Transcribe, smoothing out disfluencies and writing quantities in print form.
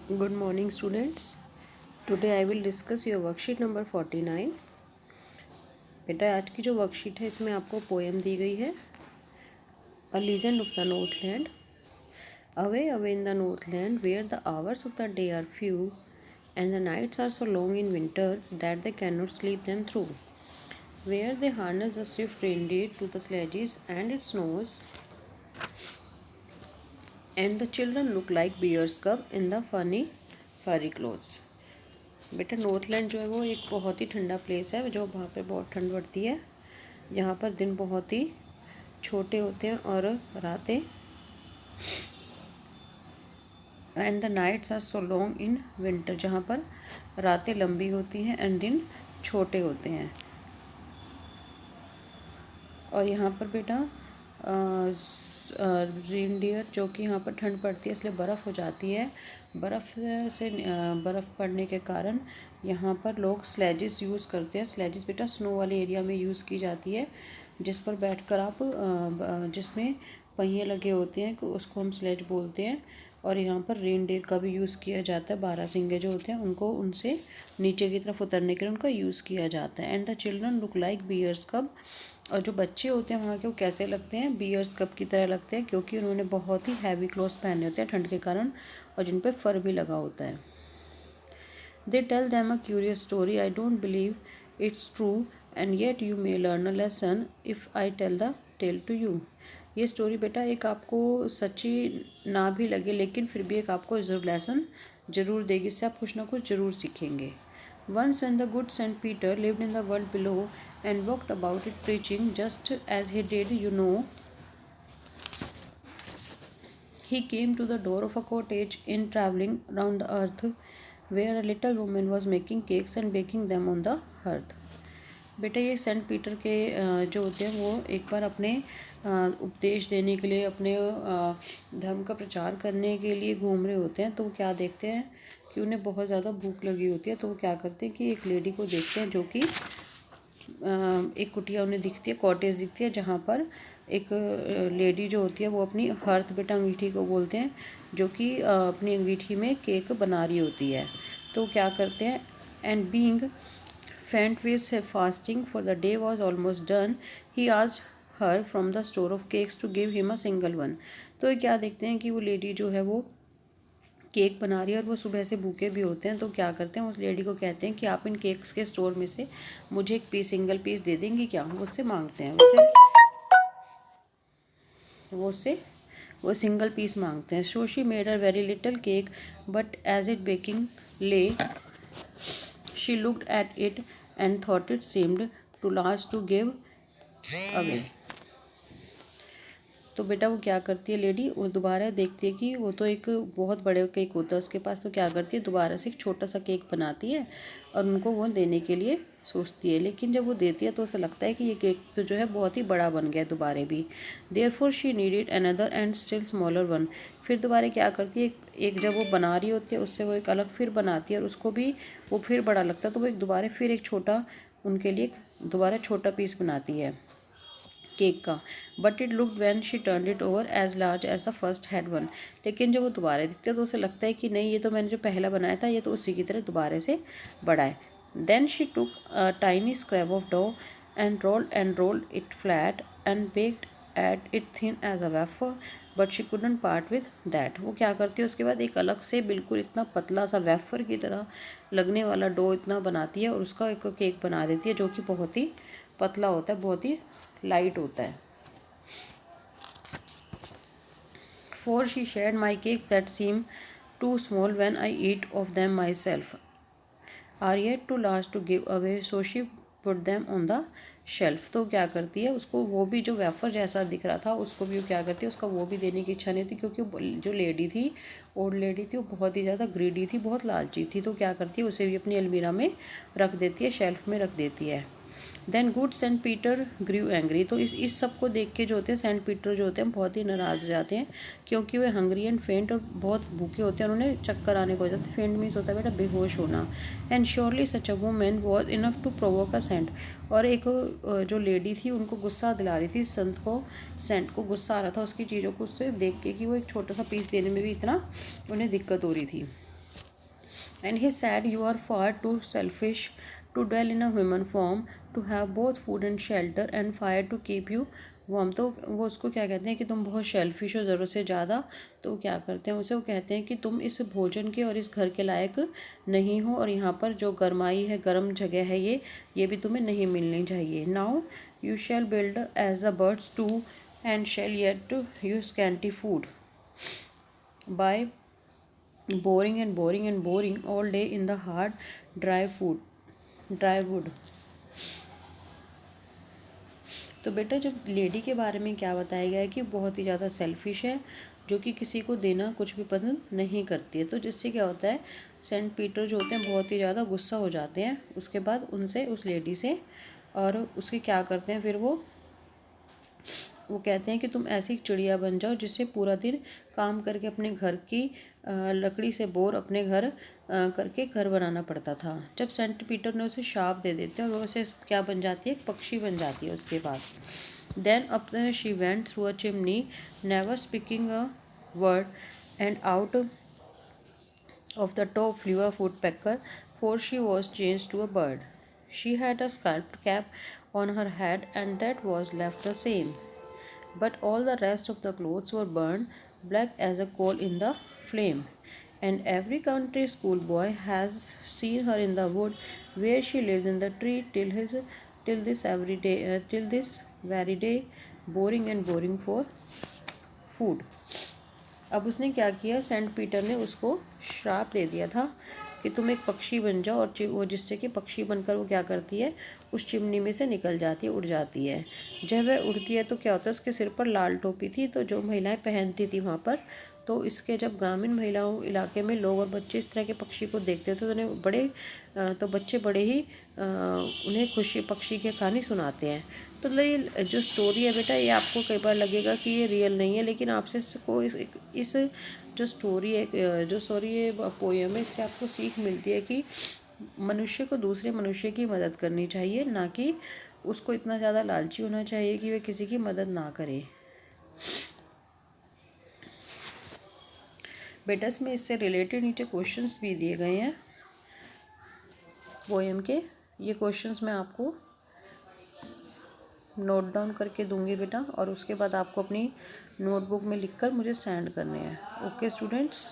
Good morning, students. Today I will discuss your worksheet number 49. बेटा आज की जो वर्कशीट है इसमें आपको पोएम दी गई है a legend of the Northland. Away away in the Northland where the hours of the day are few and the nights are so long in winter that they cannot sleep them through. Where they harness the swift reindeer to the sledges and it snows, and the children look like bear's cub in the funny furry clothes. बेटा Northland जो है वो एक बहुत ही ठंडा place है जो वहाँ पे बहुत ठंड पड़ती है. यहाँ पर दिन बहुत ही छोटे होते हैं और रातें and the nights are so long in winter, जहाँ पर रातें लंबी होती हैं एंड दिन छोटे होते हैं. और यहाँ पर बेटा रेनडियर जो कि यहाँ पर ठंड पड़ती है इसलिए बर्फ़ हो जाती है. बर्फ़ पड़ने के कारण यहाँ पर लोग स्लेजेस यूज़ करते हैं. स्लेजेस बेटा स्नो वाले एरिया में यूज़ की जाती है जिस पर बैठकर आप जिसमें पहिए लगे होते हैं उसको हम स्लेज बोलते हैं. और यहाँ पर रेनडियर का भी यूज़ किया जाता है. बारहसिंगे जो होते हैं उनको उनसे नीचे की तरफ उतरने के लिए उनका यूज़ किया जाता है. And the children look like bears cub, और जो बच्चे होते हैं वहाँ के वो कैसे लगते हैं, बियर्स कप की तरह लगते हैं क्योंकि उन्होंने बहुत ही हैवी क्लोथ्स पहने होते हैं ठंड के कारण और जिन पे फर भी लगा होता है. They tell them a curious story, I don't believe it's true and yet you may learn a lesson if I tell the tale to you. ये स्टोरी बेटा एक आपको सच्ची ना भी लगे लेकिन फिर भी एक आपको ज़रूर लेसन ज़रूर देगी. इससे आप कुछ ना कुछ ज़रूर सीखेंगे. Once when the good Saint Peter lived in the world below and walked about it preaching just as he did, he came to the door of a cottage in traveling round the earth where a little woman was making cakes and baking them on the hearth. बेटा ये Saint Peter के जो होते हैं वो एक बार अपने उपदेश देने के लिए अपने धर्म का प्रचार करने के लिए घूम रहे होते हैं. तो वो क्या देखते हैं कि उन्हें बहुत ज़्यादा भूख लगी होती है. तो वो क्या करते हैं कि एक लेडी को देखते हैं जो कि एक कुटिया उन्हें दिखती है, कॉटेज दिखती है जहाँ पर एक लेडी जो होती है वो अपनी हर्थ बेटा अंगीठी को बोलते हैं जो कि अपनी अंगीठी में केक बना रही होती है. तो क्या करते हैं and being faint with fasting for the day was almost done, he asked her from the store of cakes to give him a single one. तो क्या देखते हैं कि वो लेडी जो है वो केक बना रही है और वो सुबह से भूखे भी होते हैं. तो क्या करते हैं उस लेडी को कहते हैं कि आप इन केक्स के स्टोर में से मुझे एक सिंगल पीस दे देंगी क्या. वो उससे मांगते हैं वो सिंगल पीस मांगते हैं. So she made a very little cake but as it baking lay she looked at it and thought it seemed too large to give away. तो बेटा वो क्या करती है लेडी, वो दोबारा देखती है कि वो तो एक बहुत बड़े केक होता है उसके पास. तो क्या करती है दोबारा से एक छोटा सा केक बनाती है और उनको वो देने के लिए सोचती है. लेकिन जब वो देती है तो उसे लगता है कि ये केक तो जो है बहुत ही बड़ा बन गया दोबारा भी. Therefore she needed another and still smaller one. फिर दोबारा क्या करती है एक जब वो बना रही होती है उससे वो एक अलग फिर बनाती है और उसको भी वो फिर बड़ा लगता है. तो वो एक दोबारा फिर एक छोटा उनके लिए दोबारा छोटा पीस बनाती है केक का. But it looked when she turned it over as large as the first had one. लेकिन जब वो दोबारा दिखता है तो उसे लगता है कि नहीं ये तो मैंने जो पहला बनाया था ये तो उसी की तरह दोबारा से बड़ा है. Then she took a tiny scrap of dough and rolled it flat and baked at it thin as a wafer, but she couldn't part with that. वो क्या करती है उसके बाद एक अलग से बिल्कुल इतना पतला सा वेफर की तरह लगने वाला डो इतना बनाती है और उसका एक केक बना देती है जो कि बहुत ही पतला होता है, बहुत ही लाइट होता है. For she shared my cakes that seem too small when I eat of them myself are yet too large to give away, so she put them on the shelf. तो क्या करती है उसको वो भी जो वेफर जैसा दिख रहा था उसको भी क्या करती है उसका वो भी देने की इच्छा नहीं थी क्योंकि जो लेडी थी ओल्ड लेडी थी वो बहुत ही ज़्यादा ग्रीडी थी, बहुत लालची थी. तो क्या करती है उसे भी अपनी अलमीरा में रख देती है, शेल्फ में रख देती है. देन गुड सेंट पीटर ग्रू एंग्री. तो इस सब को देख के जो होते हैं सेंट पीटर जो होते हैं बहुत ही नाराज़ हो जाते हैं क्योंकि वे हंग्री एंड फेंट और बहुत भूखे होते हैं. उन्हें चक्कर आने को हो जाता है. फेंट मीन्स होता है बेटा बेहोश होना. And surely such a woman was enough to provoke a saint. और एक जो लेडी थी उनको गुस्सा दिला रही थी संत को, सेंट को गुस्सा आ रहा था उसकी चीज़ों को उससे देख के कि वो एक छोटा सा पीस देने में भी इतना उन्हें दिक्कत हो रही थी. And he said, "You are far too selfish to dwell in a human form, to have both food and shelter and fire to keep you warm." तो वो उसको क्या कहते हैं कि तुम बहुत शेल्फिश हो ज़रूरत से ज़्यादा। तो वो क्या करते हैं उसे, वो कहते हैं कि तुम इस भोजन के और इस घर के लायक नहीं हो, और यहाँ पर जो गरमाई है, गर्म जगह है, ये भी तुम्हें नहीं मिलनी चाहिए। Now you shall build as the birds do and shall yet you scanty food by boring and boring and boring all day in the hard dry wood। तो बेटा जब लेडी के बारे में क्या बताया गया है कि बहुत ही ज़्यादा सेल्फिश है, जो कि किसी को देना कुछ भी पसंद नहीं करती है। तो जिससे क्या होता है, सेंट पीटर जो होते हैं बहुत ही ज़्यादा गुस्सा हो जाते हैं उसके बाद उनसे, उस लेडी से, और उसके क्या करते हैं फिर वो कहते हैं कि तुम ऐसी चिड़िया बन जाओ जिससे पूरा दिन काम करके अपने घर की लकड़ी से बोर अपने घर करके घर बनाना पड़ता था। जब सेंट पीटर ने उसे शाप दे देते हैं और वो उसे क्या बन जाती है, एक पक्षी बन जाती है उसके बाद। Then up she went through a chimney never speaking a word and out of the top flew a woodpecker, for she was changed to a bird. She had a scalloped cap on her head, and that was left the same. But all the rest of the clothes were burned black as a coal in the flame. And every country schoolboy has seen her in the wood where she lives in the tree till this very day, boring and boring for food। अब उसने क्या किया, Saint Peter ने उसको श्राप दे दिया था कि तुम एक पक्षी बन जाओ, और वो जिससे कि पक्षी बनकर वो क्या करती है, उस चिमनी में से निकल जाती है, उड़ जाती है। जब वह उड़ती है तो क्या होता है, उसके सिर पर लाल टोपी थी, तो जो महिलाएं पहनती थी वहाँ पर, तो इसके जब ग्रामीण महिलाओं इलाके में लोग और बच्चे इस तरह के पक्षी को देखते थे तो बच्चे बड़े ही उन्हें खुशी पक्षी की कहानी सुनाते हैं। तो ये जो स्टोरी है बेटा, ये आपको कई बार लगेगा कि ये रियल नहीं है, लेकिन आपसे इसको इस जो स्टोरी है, ये पोएम है, इससे आपको सीख मिलती है कि मनुष्य को दूसरे मनुष्य की मदद करनी चाहिए, ना कि उसको इतना ज़्यादा लालची होना चाहिए कि वह किसी की मदद ना करे। बेटा इसमें इससे रिलेटेड नीचे क्वेश्चंस भी दिए गए हैं पोएम के। ये क्वेश्चंस मैं आपको नोट डाउन करके दूंगी बेटा, और उसके बाद आपको अपनी नोटबुक में लिखकर मुझे सेंड करने हैं। Okay students.